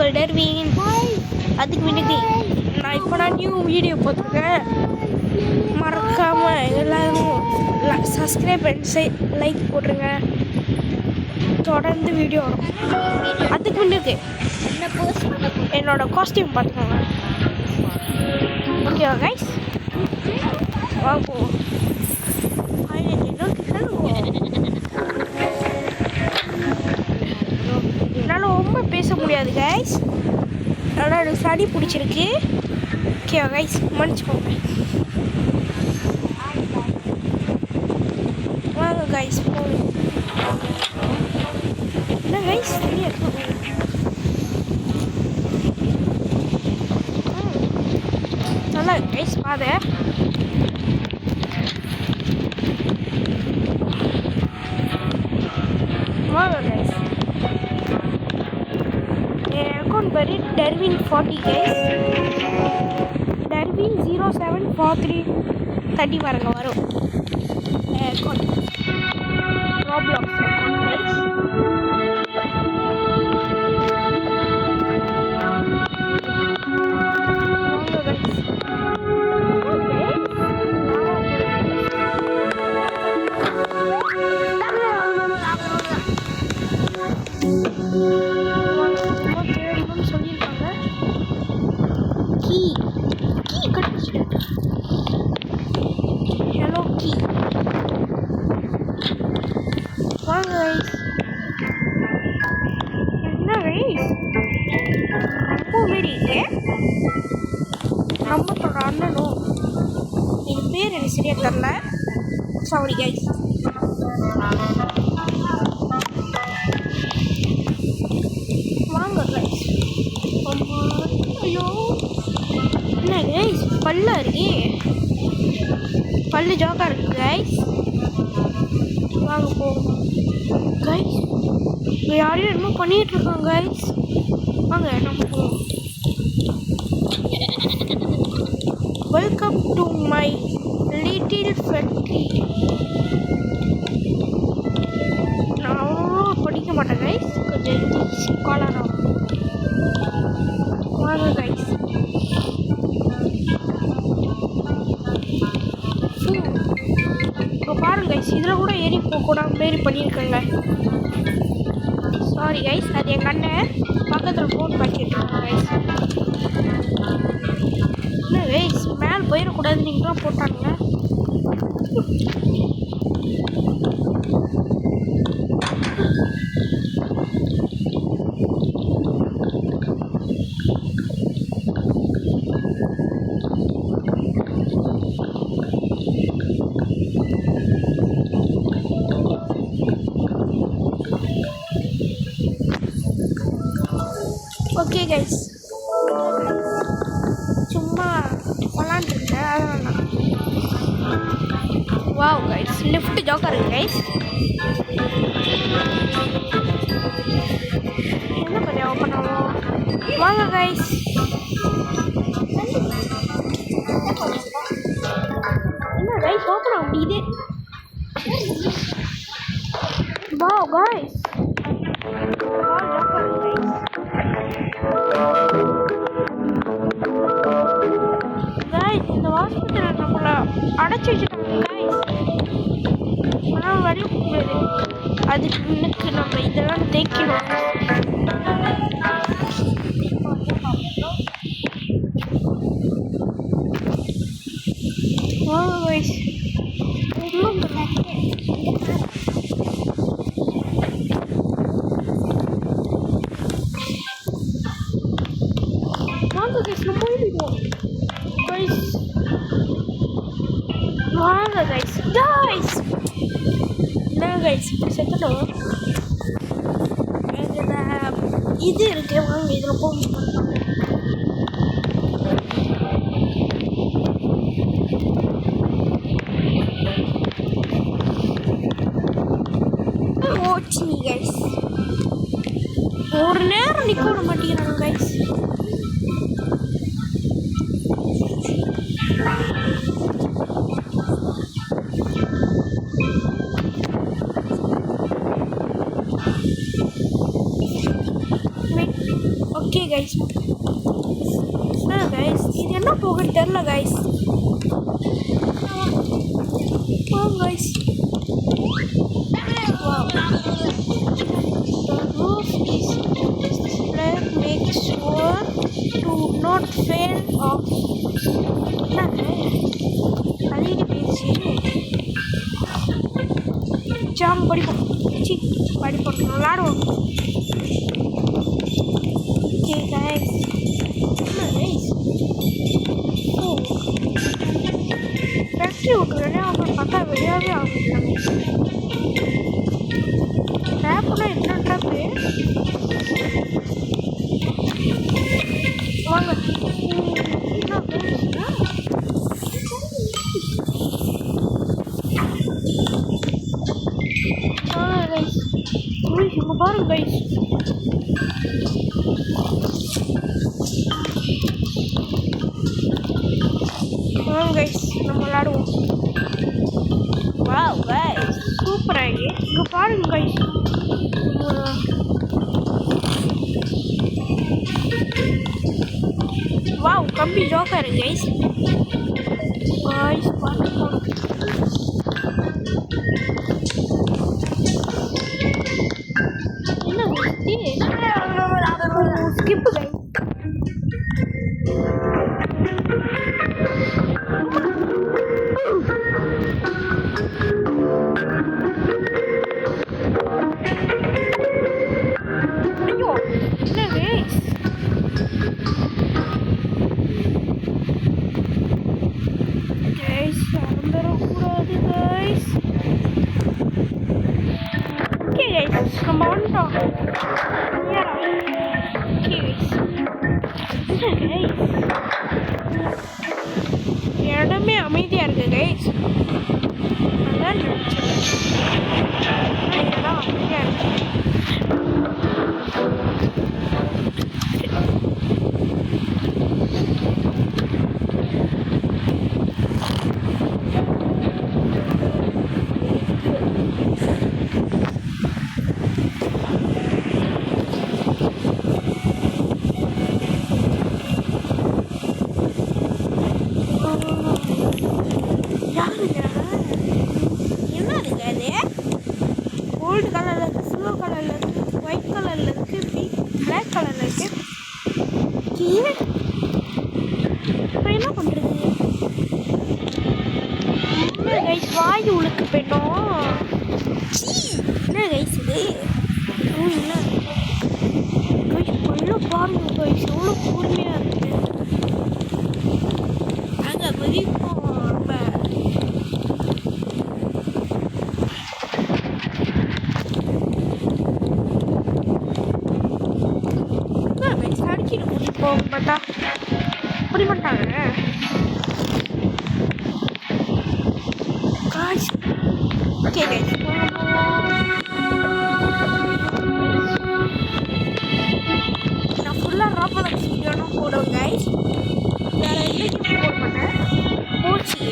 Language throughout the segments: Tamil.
உங்கள் டர்வின். அதுக்கு முன்னாடி நான் இப்போ நியூ வீடியோ போட்டிருக்கேன். மறக்காமல் எல்லோரும் சப்ஸ்கிரைப் பண்ணி லைக் போட்டுருங்க. தொடர்ந்து வீடியோ வரும். அதுக்கு முன்னாடி என்னோட காஸ்டியூம் பார்த்துக்கோங்க. ஓகேவா கைஸ்? வாங்குவோம். என்னால் ரொம்ப பேச முடியாது கைஸ். அதனால் எனக்கு சளி பிடிச்சிருக்கு. ஓகேவா கைஸ்? மன்னிச்சுக்கோங்க. வாங்க கைஸ் போவோம். என்ன கைஸ் நல்லா கைஸ் பாதை. வாங்க கைஸ். என் அக்கௌண்ட் பேர் டர்வின் 40 கைஸ். டர்வின் 074330 பாருங்க வரும். என் அக்கௌண்ட் ரோப்ளாக்ஸ் அக்கௌண்ட் கைஸ். சொல்லியிருக்காங்க கீ கட்டுச்சு. ஹலோ கீ. வாங்க ரைஸ். என்ன ரைஸ் ரொம்ப மாரி இருக்கு. நம்மளோட அண்ணனும் என் பேர் எனக்கு சரியா தெரில. Sorry guys. வாங்க கைஸ். அம்மா ஐயோ என்ன கைஸ் பல்லா இருக்கே. பல்லு ஜோக்கா இருக்கு கைஸ். வாங்க போவோம் கைஸ். இங்கே யாரையும் என்னமோ பண்ணிகிட்டு இருக்காங்க கைஸ். வாங்க நம்ம போவோம். Welcome to my little factory. நான் அவ்வளோ படிக்க மாட்டேன் கைஸ். கொஞ்சம் காலானா. வாங்க கைஸ். இப்போ பாருங்க கைஸ், இதில் கூட ஏறி போகக்கூடாது மாரி பண்ணியிருக்கேங்க. சாரி கைஸ், அது எங்கள் அண்ணன் பக்கத்தில் ஃபோன் பண்ணிட்டு இருக்காங்க கைஸ். என்ன கைஸ் மேலே போயிடக்கூடாது நீங்களாம் போட்டாங்க. ஓகே கைஸ், சும்மா விளாண்டுருக்கேன் அதெல்லாம். வாவ் கைஸ், லிஃப்ட் ஜோக்கா இருக்கு கைஸ். என்ன பண்ணி ஓப்பன் ஆகும்? வாங்க கைஸ். என்ன கைஸ் ஓப்பன் ஆக முடியுது? வாவ் கைஸ், இந்த ஹாஸ்பிட்டலில் நம்மளை அடைச்சி வச்சுட்டாங்க கைஸ். ஆனால் வழி முடியாது. அதுக்கு முன்னுக்கு நம்ம இதெல்லாம் தேய்க்கணும். வாங்க கைஸ். வாங்க கைஸ், நம்ம போயிடுவோம் கைஸ். வாங்க கைஸ். கைஸ் என்ன கைஸ் செத்துட்டோம். இது இருக்கு, வாங்க இதில் போகணும். போச்சு கைஸ். ஒரு நேரம் நிற்க விட மாட்டேங்கிறாங்க கைஸ். Okay guys. என்ன கைஸ் இது என்ன போகுன்னு தெரில guys. Guys make sure to not fail off. அழிட்டு பேச்சு ஜாம் படிப்போம். படிப்போம் விளாடுவோம். Okay guys. ஃபேக்ட்ரி விட்டுறேனே அப்புறம் பார்த்தா வெளியாகவே ஆகும். ட்ராப்னா என்ன ட்ராப்பு? வாங்க இங்கே பாருங்க கைஸ். கைஸ் நம்ம விளாடுவோம். வாவ் கைஸ் சூப்பராகி இங்கே பாருங்க கைஸ். வாவ் கம்பி ஜோக்கர் கைஸ். கைஸ் பார்த்துக்கோங்க. என்ன ஸ்கிப் கைஸ். ஐயோ என்ன கைஸ். கைஸ் அறந்துடக்கூடாது கைஸ். ஓகே கைஸ் நம்ம வந்துட்டோம். ஓகே கைஸ் என்ன கைஸ் இடமே அமைதியாக இருக்கு கைஸ். அதான் நினச்சேன் இடம் அமைதியாக இருக்கு. கோல்டு கலரில் இருக்குது, சில்வர் கலரில் இருக்குது, ஒயிட் கலரில் இருக்குது, பிளாக் கலரில் இருக்குது. இப்போ என்ன பண்ணுறது? என்ன கைஸ் வாயு உழுக்கு போயிட்டோம். என்ன கைஸ் இது? இல்லை கைஸ் பல்ல பாருங்க கைஸ் எவ்வளோ கூர்மையாக இருக்குது. அங்கே மதிப்போம் ரொம்ப. அடிக்கிட்டு கூட்டிட்டு போக மாட்டா அப்படி மாட்டாங்க. ஓகே கைஸ் நான் ஃபுல்லாக ராபலக்ஸ் வீடியோனா போடுவேன் கைஸ். வேறு எந்த கேம் போட மாட்டேன். போச்சு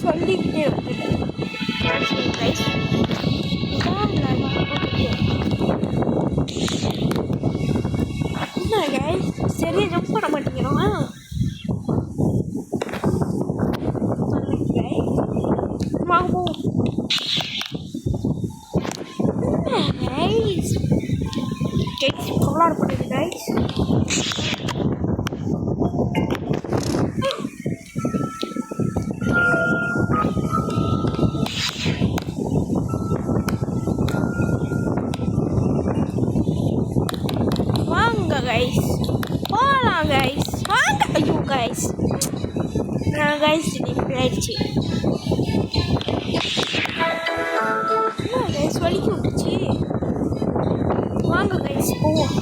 சொல்லிக்கிட்டே வந்துட்டேன் கைஸ். என்ன கைஸ் சரியாக ஜம்ப் பண்ண மாட்டேங்கிறோம். வாங்குவோம் கைஸ். கைஸ் விளாட பண்ணுது கைஸ். வாங்க கைஸ் போகலாம் கைஸ் வாங்க. ஐயோ கைஸ் நான் கைஸ் இப்படி ஆயிடுச்சு. என்ன கைஸ் வலிக்கு விட்டுச்சு. வாங்க கைஸ் போவோம்.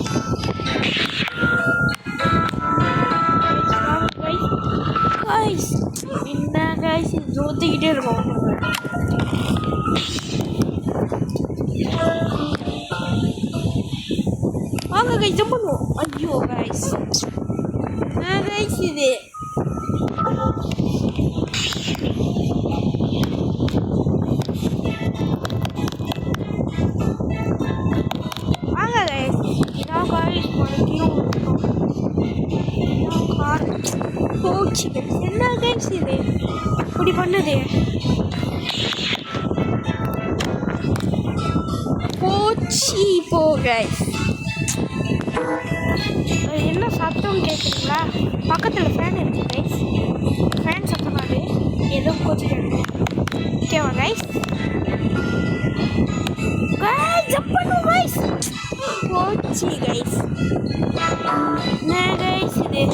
கைஸ் என்ன கைஸ் ஜோத்திக்கிட்டே இருக்கோம். வாங்க கைஸ் ஜம்ப் பண்ணுவோம். ஐயோ கைஸ் கைஸ் இது வாங்க கைஸ். இதான் கைஸ் போச்சு என்ன கைஸ் இது இப்படி பண்ணுது போச்சு போ கைஸ் என்ன சத்தம் கேட்குறீங்களா பக்கத்தில் ஃபேன் இருக்குது கைஸ் ஃபேன் சத்தமாது ஏதோ கொஞ்சம் ஓகேவா கைஸ் ஜம்ப் பண்ணும் கைஸ் போச்சு கைஸ் என்ன கைஸ் இது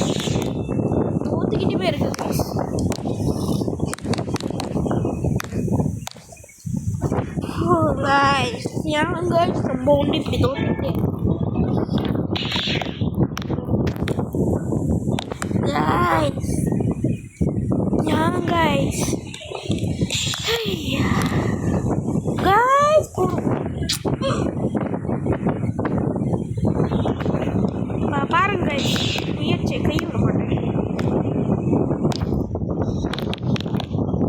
ஊற்றிக்கிட்டே இருக்கு கைஸ் கைஸ் ஏன் கைஸ் ரொம்ப ஒன்று இப்படி தோட்டிட்டு guys yeah guys guys பாருங்க guys முயற்சி கை விட மாட்டேன்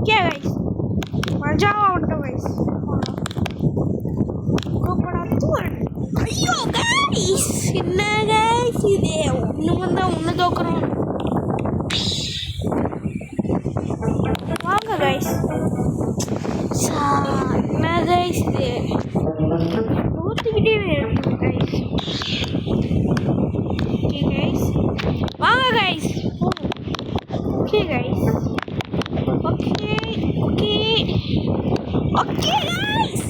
guys மஜாவா விட்டோம் guys ஐயோ guys என்ன guys இது ஒன்று வந்தால் ஒன்று தோக்குறோம் வாங்க கைஸ் என்ன கைஸ் இது ஊற்றிக்கிட்டே இருக்கு கைஸ் ஓகே கைஸ் வாங்க guys okay guys okay okay okay guys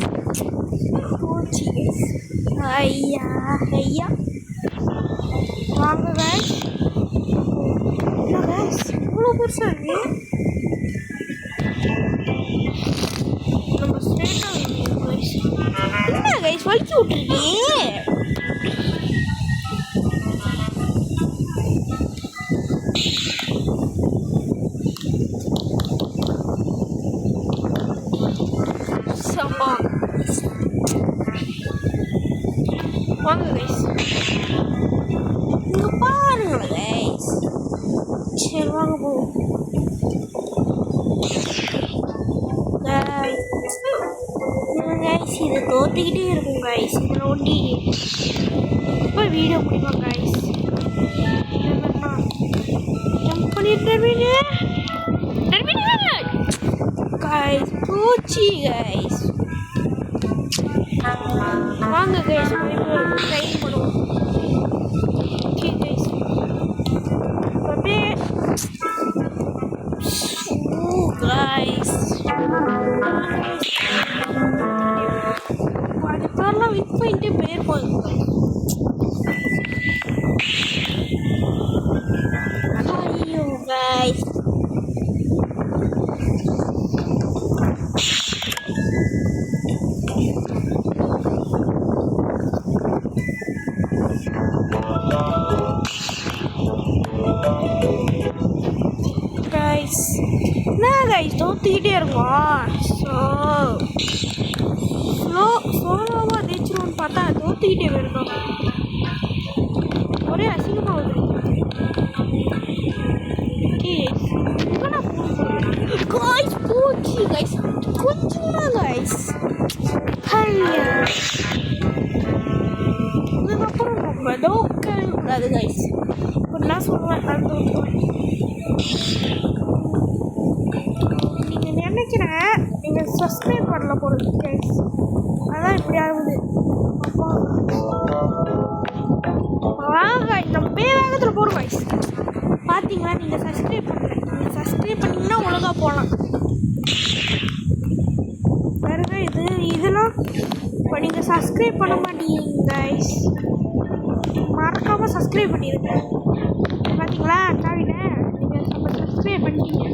போச்சு கைஸ் ஐயா ஐயா வாங்க கைஸ் என்ன கைஸ் இவ்வளோ பெருசாக இருக்கு நம்ம ஸ்ட்ரெயிட்டாக கைஸ் என்ன கைஸ் வலிச்சு விட்ருக்கீங்க வாங்க கைஸ் இங்கே பாருங்க கைஸ் சரி வாங்க போ கைஸ் இதை தோத்துக்கிட்டே இருக்கும் கைஸ் இதில் ஒண்டி இப்போ வீடியோ பிடிப்போம் கைஸ் ஜம்ப் பண்ணிட்டு கைஸ் பூச்சி கைஸ் வாங்க கைஸ் ட்ரை பண்ணுவோம் ஓகே கைஸ் அப்படியே கைஸ் அதுக்கெல்லாம் விட் பண்ணிட்டு போயிருப்பாங்க ஐயோ கைஸ் கைஸ் என்ன கைஸ் தோத்துக்கிட்டே இருக்கும் சோலோவாக ஜெயிச்சிருவோன்னு பார்த்தா தோத்துக்கிட்டே போயிருக்கோம் ஒரே அசிங்கமாக வருது கைஸ் போச்சு கைஸ் கொஞ்சம் கைஸ் இதுக்கப்புறம் நம்ம தோக்கவே கூடாது கைஸ் இப்போ நான் சொல்லுவேன் நான் தோற்றுவேன் நீங்கள் நினைக்கிறேன் நீங்கள் சப்ஸ்கிரைப் பண்ணல போகிறது கைஸ் அதான் இப்படி ஆகுது வாங்க நம்ம வேகத்தில் போகிறோம் கைஸ் பார்த்தீங்களா நீங்கள் சப்ஸ்கிரைப் பண்ணல நீங்கள் சப்ஸ்கிரைப் பண்ணிங்கன்னா ஒழுங்காக போகலாம் வேறு இதெல்லாம் இப்போ நீங்கள் சப்ஸ்கிரைப் பண்ண மாட்டீங்க கைஸ் மறக்காமல் சப்ஸ்கிரைப் பண்ணிடுங்க பார்த்தீங்களா காவின நீங்கள் சப்ஸ்கிரைப் பண்ணிட்டீங்க